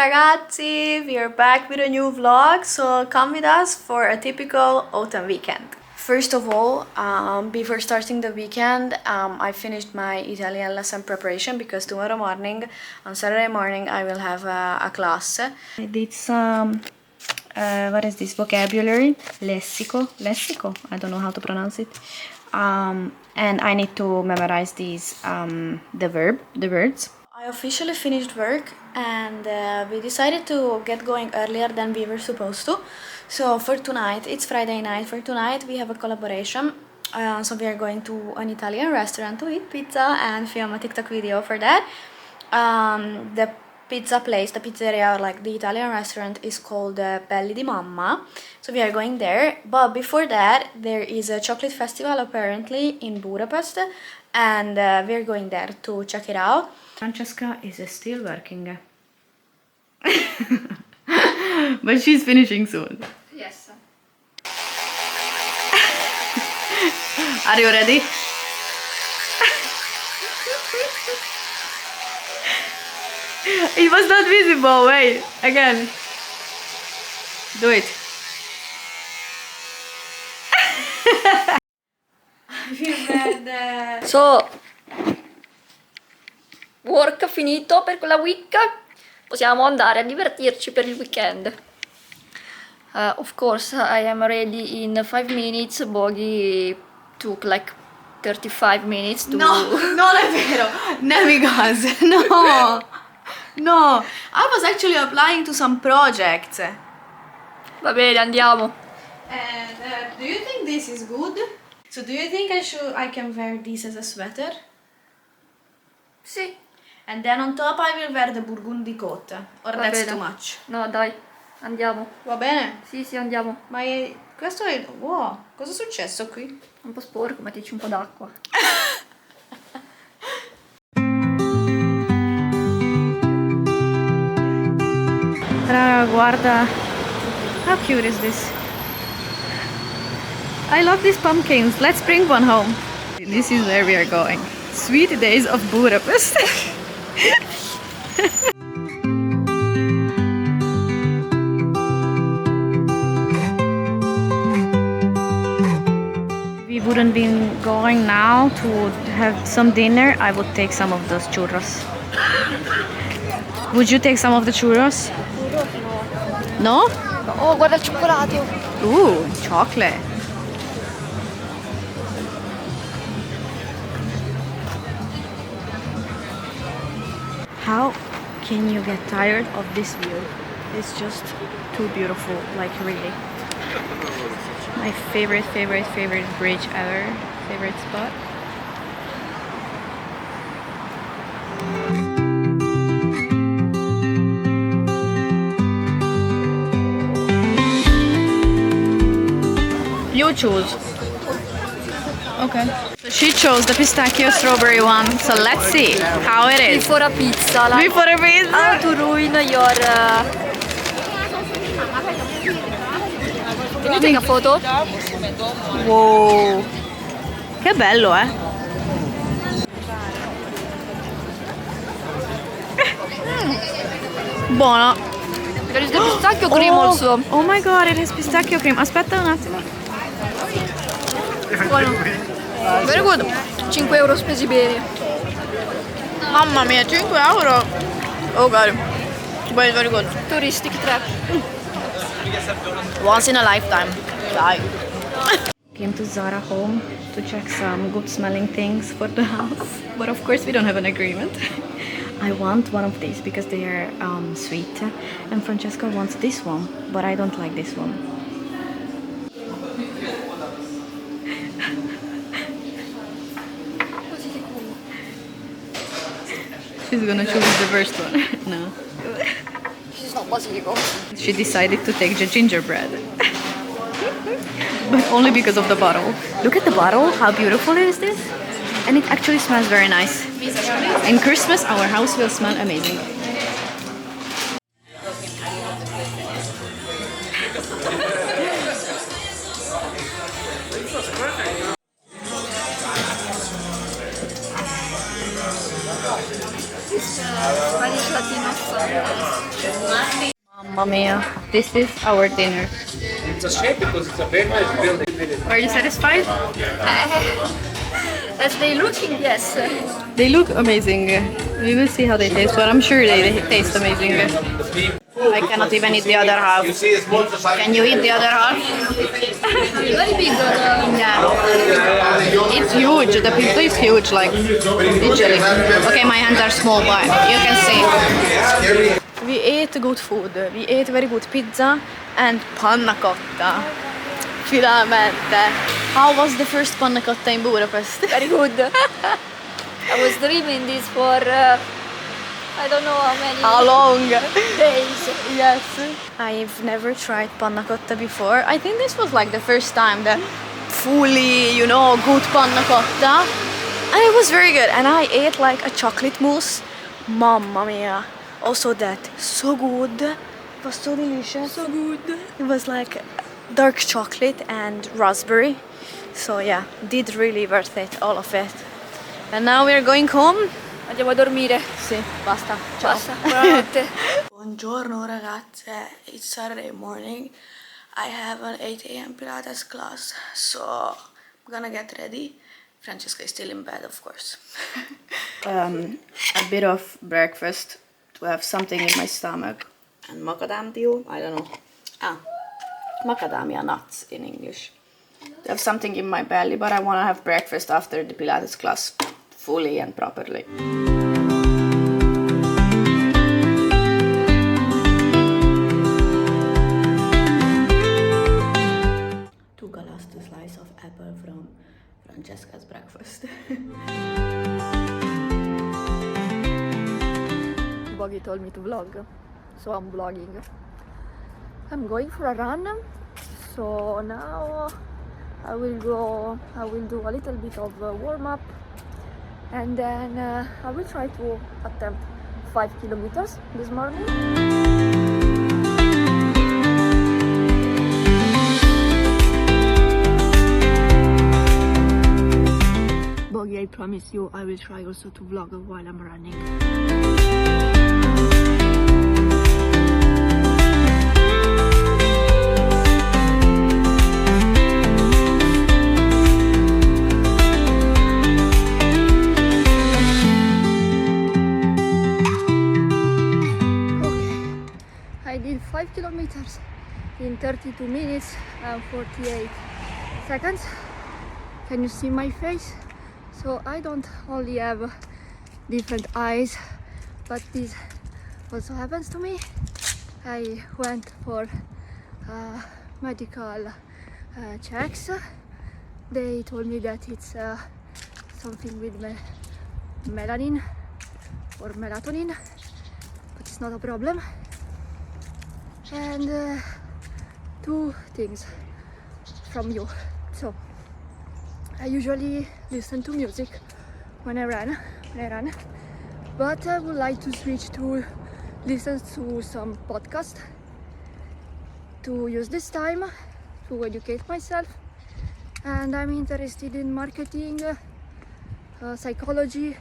ragazzi! We are back with a new vlog, so come with us for a typical autumn weekend. First of all, before starting the weekend, I finished my Italian lesson preparation because tomorrow morning, on Saturday morning, I will have a class. I did some, what is this, vocabulary, lessico, I don't know how to pronounce it. And I need to memorize these, the words. I officially finished work and we decided to get going earlier than we were supposed to. So for tonight, it's Friday night, for tonight we have a collaboration. So we are going to an Italian restaurant to eat pizza and film a TikTok video for that. The pizza place, the pizzeria, or like the Italian restaurant is called Belli di Mamma. So we are going there. But before that, there is a chocolate festival apparently in Budapest. And we are going there to check it out. Francesca is still working. But she's finishing soon. Yes. Are you ready? It was not visible. Wait, again. Do it. I feel bad. So, work finito per quella week. Possiamo andare a divertirci per il weekend. Of course, I am ready in 5 minutes. Bogi took like 35 minutes to... No, non è vero. Navigaz, no. No, I was actually applying to some projects. Va bene, andiamo. And do you think this is good? So do you think I can wear this as a sweater? Sì. And then on top I will wear the burgundy coat. Or Va that's bene. too much? No, dai, andiamo. Va bene? Sì, sì, andiamo. Ma questo è... Wow, cosa è successo qui? Un po' sporco, mettici un po' d'acqua. Raga, guarda. How cute is this? I love these pumpkins. Let's bring one home. This is where we are going. Sweet days of Budapest. We wouldn't be going now to have some dinner. I would take some of those churros. Would you take some of the churros? No? Oh, guarda il cioccolato. Ooh, chocolate. How can you get tired of this view? It's just too beautiful, like really. My favorite bridge ever, favorite spot. You choose. Okay. So she chose the pistachio strawberry one. So let's see how it is. Before a pizza. Like, Before a pizza. how to ruin your... Can you take a photo? Wow. Che bello, eh? Buono. There is the pistachio cream also. Oh my god, it has pistachio cream. Aspetta un attimo. Buono. Very good. 5 euro spesi bene. Mamma mia, 5 euro. Oh god. Very, very good. Touristic trap. Once in a lifetime. Dai. Came to Zara home to check some good smelling things for the house. But of course we don't have an agreement. I want one of these because they are sweet. And Francesca wants this one, but I don't like this one. She's gonna choose the first one. No. This is not basilico. She decided to take the gingerbread. But only because of the bottle. Look at the bottle, how beautiful is this? And it actually smells very nice. In Christmas, our house will smell amazing. Spanish Latino song. mia, this is our dinner. It's a shame because it's a very nice building. Are you satisfied? As they looking, yes. They look amazing. We will see how they taste, but I'm sure they taste amazing. I cannot even eat the other half. Can you eat the other half? Very big. Yeah. It's huge. The pizza is huge, like literally. Okay, my hands are small, but you can see. We ate good food. We ate very good pizza and panna cotta. Finalmente. How was the first panna cotta in Budapest? Very good. I was dreaming this for I don't know how many How long? days. Yes. I've never tried panna cotta before. I think this was like the first time that fully, you know, good panna cotta. And it was very good. And I ate like a chocolate mousse. Mamma mia. Also that. So good. It was so delicious. So good. It was like dark chocolate and raspberry. So yeah, did really worth it, all of it. And now we're going home. Andiamo a dormire. Sì, basta. Ciao. Basta. Buonanotte. Buongiorno ragazze, it's Saturday morning. I have an 8 a.m. Pilates class, so I'm gonna get ready. Francesca is still in bed, of course. A bit of breakfast to have something in my stomach. And macadam deal, I don't know. Macadamia nuts in English. To have something in my belly, but I wanna have breakfast after the Pilates class. Fully and properly. Took a last slice of apple from Francesca's breakfast. Boggy told me to vlog, so I'm vlogging. I'm going for a run, so now I will do a little bit of warm-up, and then I will try to attempt 5 kilometers this morning. Boggy, I promise you I will try also to vlog while I'm running. I did 5 kilometers in 32 minutes and 48 seconds. Can you see my face? So I don't only have different eyes, but this also happens to me. I went for medical checks. They told me that it's something with melanin or melatonin, but it's not a problem. And 2 things from you. So I usually listen to music when I run, but I would like to switch to listen to some podcast to use this time to educate myself. And I'm interested in marketing, psychology,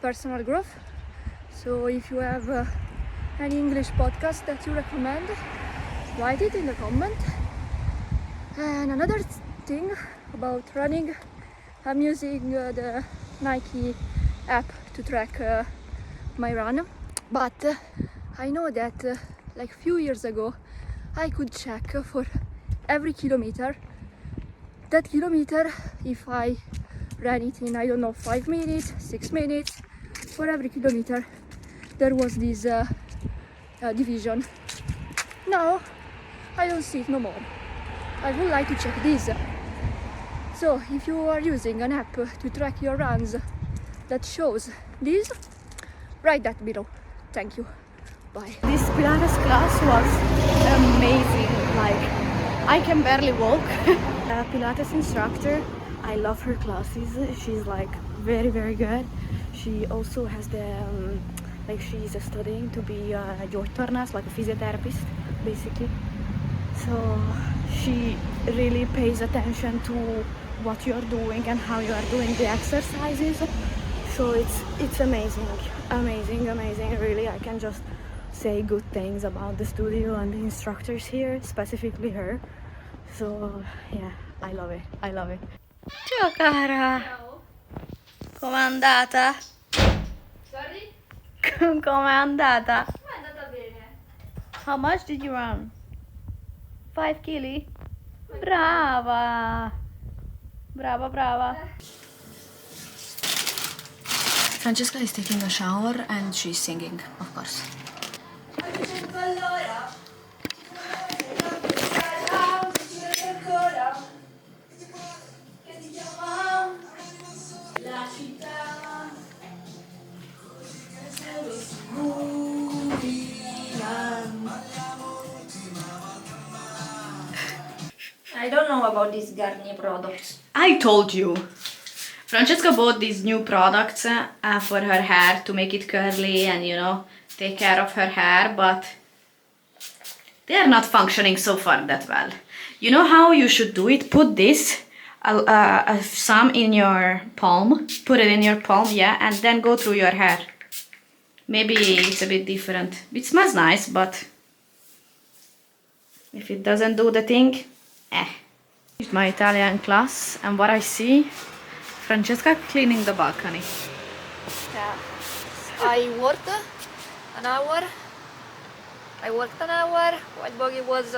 personal growth. So if you have an English podcast that you recommend, write it in the comment. And another thing about running, I'm using the Nike app to track my run, but I know that like few years ago I could check for every kilometer, that kilometer, if I ran it in, I don't know, 5 minutes, 6 minutes, for every kilometer there was this division. Now I don't see it no more. I would like to check this. So if you are using an app to track your runs that shows this, write that below. Thank you. Bye. This Pilates class was amazing. Like, I can barely walk. Pilates instructor, I love her classes. She's like very good. She also has the like, she's studying to be a yoga nurse, like a physiotherapist basically. So she really pays attention to what you're doing and how you are doing the exercises. So it's amazing, really. I can just say good things about the studio and the instructors here, specifically her. So yeah, I love it. I love it. Ciao cara. Ciao. Com'è andata? Sorry? Com'è andata? È andata bene. How much did you run? 5 kg? Brava! Brava, brava. Francesca is taking a shower and she's singing, of course. I don't know about these Garnier products. I told you. Francesca bought these new products for her hair to make it curly and, you know, take care of her hair, but they are not functioning so far that well. You know how you should do it? Put this, some in your palm, put it in your palm, yeah, and then go through your hair. Maybe it's a bit different. It smells nice, but if it doesn't do the thing, It's my Italian class, and what I see, Francesca cleaning the balcony. Yeah. I worked an hour. While Bogi was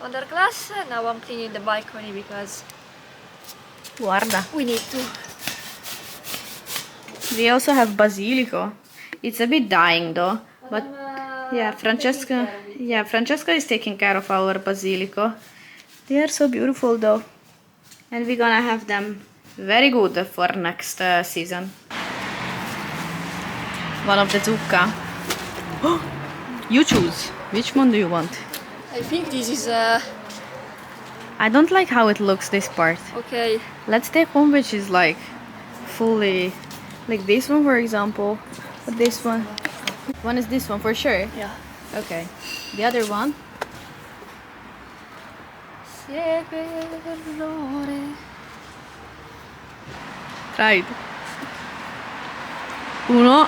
on their class. Now I'm cleaning the balcony because Guarda. we need to. We also have basilico. It's a bit dying though, but yeah, Francesca is taking care of our basilico. They are so beautiful though, and we're gonna have them very good for next season. One of the zucca. You choose. Which one do you want? I think this is I don't like how it looks, this part. okay. Let's take one which is like fully, like this one for example, or this one. One is this one for sure. Yeah. Okay. The other one. Try it. Uno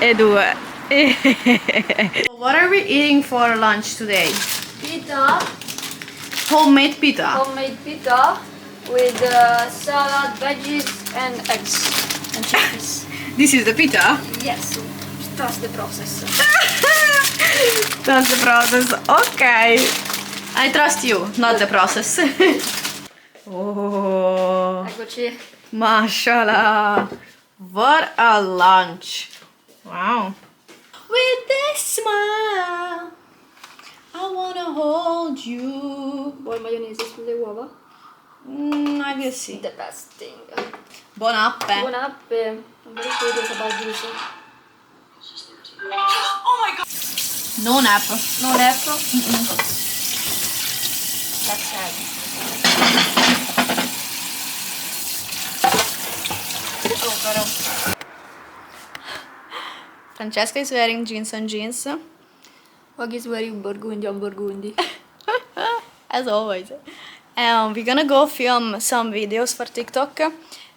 e due. What are we eating for lunch today? Pita, Homemade pita. homemade pita with salad, veggies, and eggs and cheese. This is the pita. Yes, trust the process. That's the process. Okay. I trust you, not the process. Oh, Eccoci. mashallah. What a lunch. Wow. With this smile, I wanna hold you. Vuoi maionese sulle uova? I will see. The best thing. Buon app. Buon app. I'm very curious about this. Non app. Non app? That's sad. Oh, però. Francesca is wearing jeans on jeans. What is wearing burgundy on burgundy? As always. We're gonna go film some videos for TikTok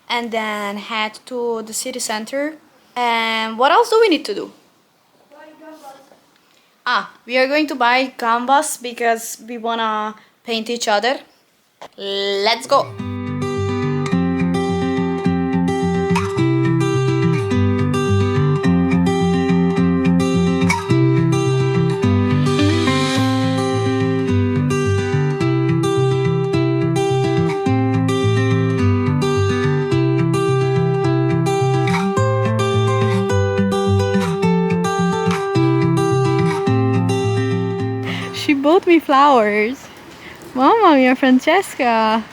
and then head to the city center. And what else do we need to do? We are going to buy canvas because we wanna paint each other. Let's go! She bought me flowers. Mamma mia, Francesca.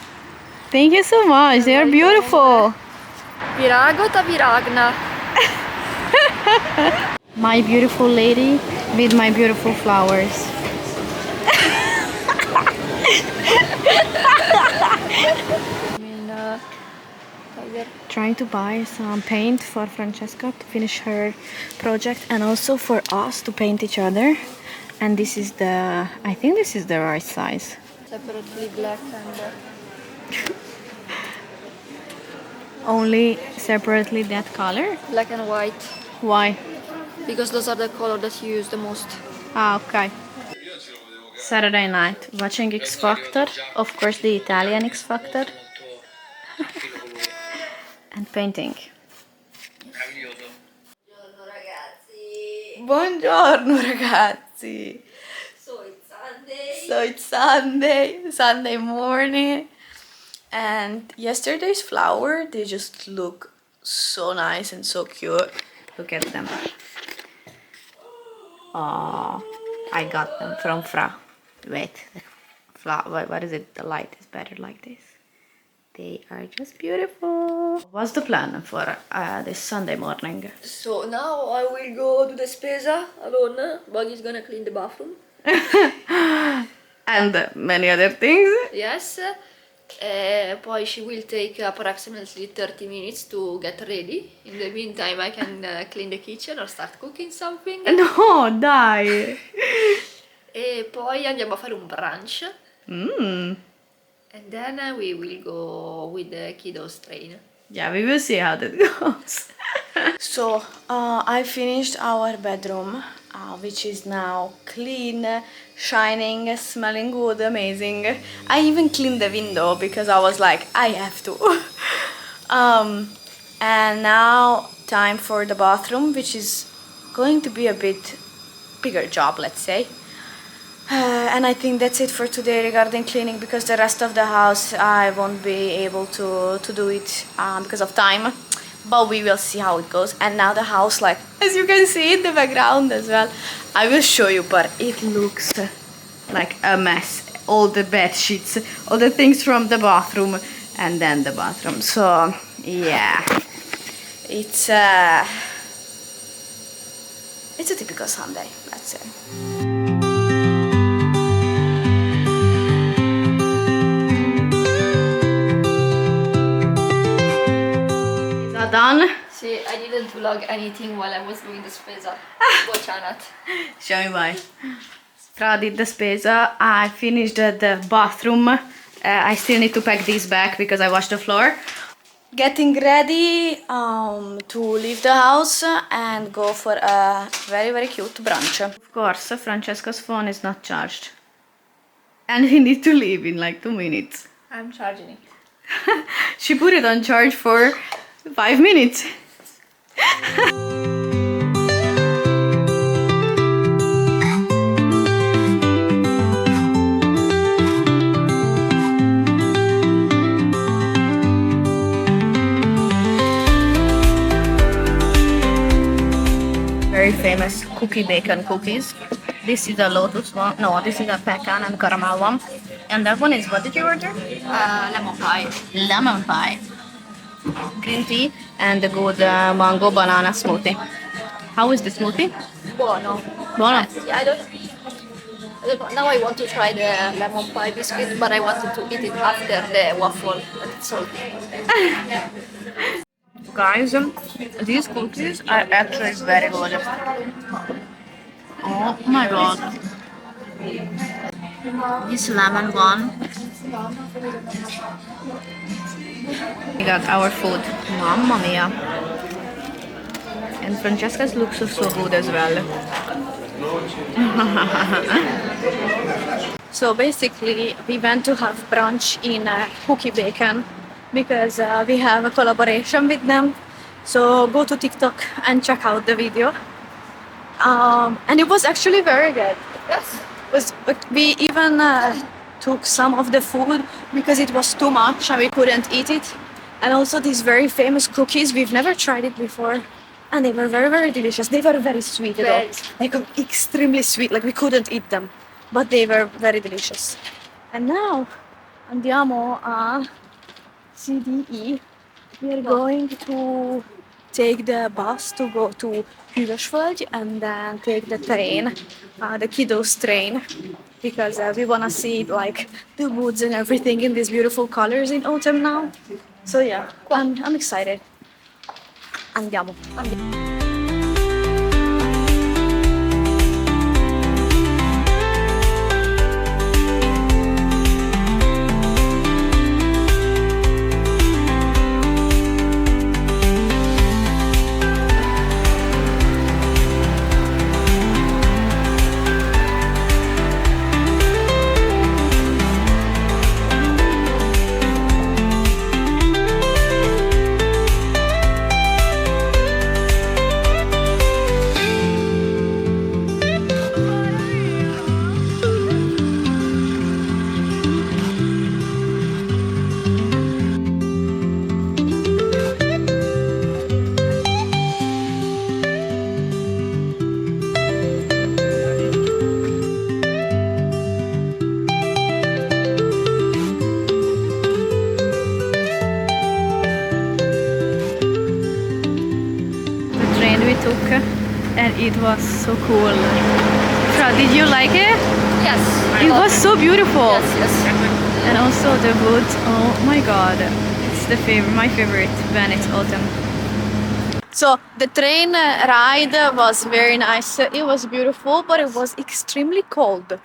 Thank you so much. They are beautiful. Viragota viragna. My beautiful lady with my beautiful flowers. Trying to buy some paint for Francesca to finish her project and also for us to paint each other. And this is the, I think this is the right size. Separately black and Only separately that color? black and white. Why? because those are the color that you use the most. Ah, okay. Saturday night, watching X Factor, of course the Italian X Factor, and painting. Buongiorno ragazzi! So it's Sunday. So it's Sunday morning, and yesterday's flower, they just look so nice and so cute. Look at them. Oh, I got them from Fra. Wait, the flower, what is it? The light is better like this. They are just beautiful. What's the plan for this Sunday morning? So now I will go do the spesa alone. Buggy's gonna clean the bathroom. And many other things. Yes. Poi she will take approximately 30 minutes to get ready. In the meantime, I can clean the kitchen or start cooking something. No, dai. E poi andiamo a fare un brunch. Mm. And then we will go with the kiddos train. Yeah, we will see how that goes. So, I finished our bedroom, which is now clean, shining, smelling good, amazing. I even cleaned the window because I was like, I have to. And now time for the bathroom, which is going to be a bit bigger job, let's say. And I think that's it for today regarding cleaning, because the rest of the house I won't be able to do it because of time, but we will see how it goes. And now the house, like as you can see in the background as well, I will show you, but it looks like a mess. All the bed sheets, all the things from the bathroom, and then the bathroom. So yeah, it's a typical Sunday, let's say. Done. See, I didn't vlog anything while I was doing the spesa. Watch Anat. Show me why. Fra did the spesa. I finished the bathroom. I still need to pack this back because I washed the floor. Getting ready to leave the house and go for a very, very cute brunch. Of course, Francesca's phone is not charged. And we need to leave in like 2 minutes. I'm charging it. She put it on charge for 5 minutes. Very famous cookie bacon cookies. This is a lotus one. No, this is a pecan and caramel one. And that one is, what did you order? Lemon pie. Lemon pie. Green tea and the good mango banana smoothie. How is the smoothie? Buono. Buono. Yeah, I don't know. Now I want to try the lemon pie biscuit, but I wanted to eat it after the waffle. It's salty. Guys, these cookies are actually very good. Oh my god. This lemon one. We got our food. Mamma mia. And Francesca's looks so good as well. So basically, we went to have brunch in Cookie Bacon because we have a collaboration with them. So go to TikTok and check out the video. And it was actually very good. Yes. We even took some of the food because it was too much and we couldn't eat it. And also these very famous cookies, we've never tried it before. And they were very, very delicious. They were very sweet though. Like extremely sweet, like we couldn't eat them. But they were very delicious. And now, andiamo a CDE. We are going to take the bus to go to Hüversvölgy and then take the train, the kiddos train, because we want to see like the woods and everything in these beautiful colors in autumn now. So yeah, I'm excited. Andiamo. tuk-tuk and it was so cool. Fra, did you like it? Yes. It was so beautiful. Yes, yes. And also the wood, oh my god, it's my favorite when it's autumn. So the train ride was very nice. It was beautiful, but it was extremely cold.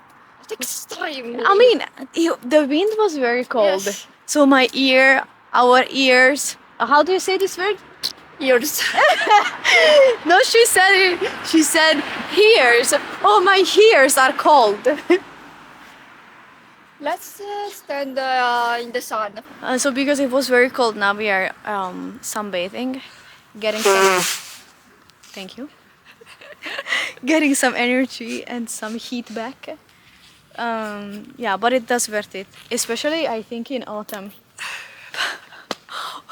Extremely. I mean, the wind was very cold. Yes. So our ears. How do you say this word? Ears. No, she said ears. Oh, my ears are cold. Let's stand in the sun. So because it was very cold, now we are sunbathing, getting some. Thank you. Getting some energy and some heat back. Yeah, but it does worth it, especially I think in autumn.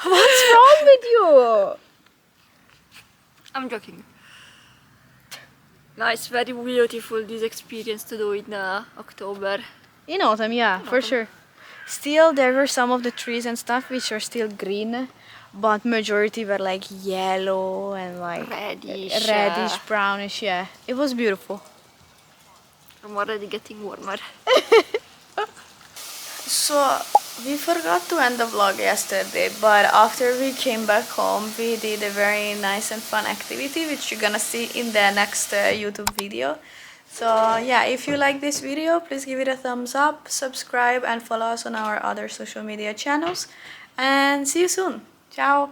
What's wrong with you? I'm joking. No, it's very beautiful this experience to do in October. In autumn, yeah, for sure. Still, there were some of the trees and stuff which are still green, but majority were like yellow and like reddish, brownish. Yeah, it was beautiful. I'm already getting warmer. So we forgot to end the vlog yesterday, but after we came back home, we did a very nice and fun activity which you're gonna see in the next YouTube video. So yeah, if you like this video, please give it a thumbs up, subscribe and follow us on our other social media channels, and see you soon. Ciao.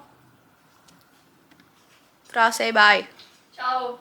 Fra, say bye. Ciao.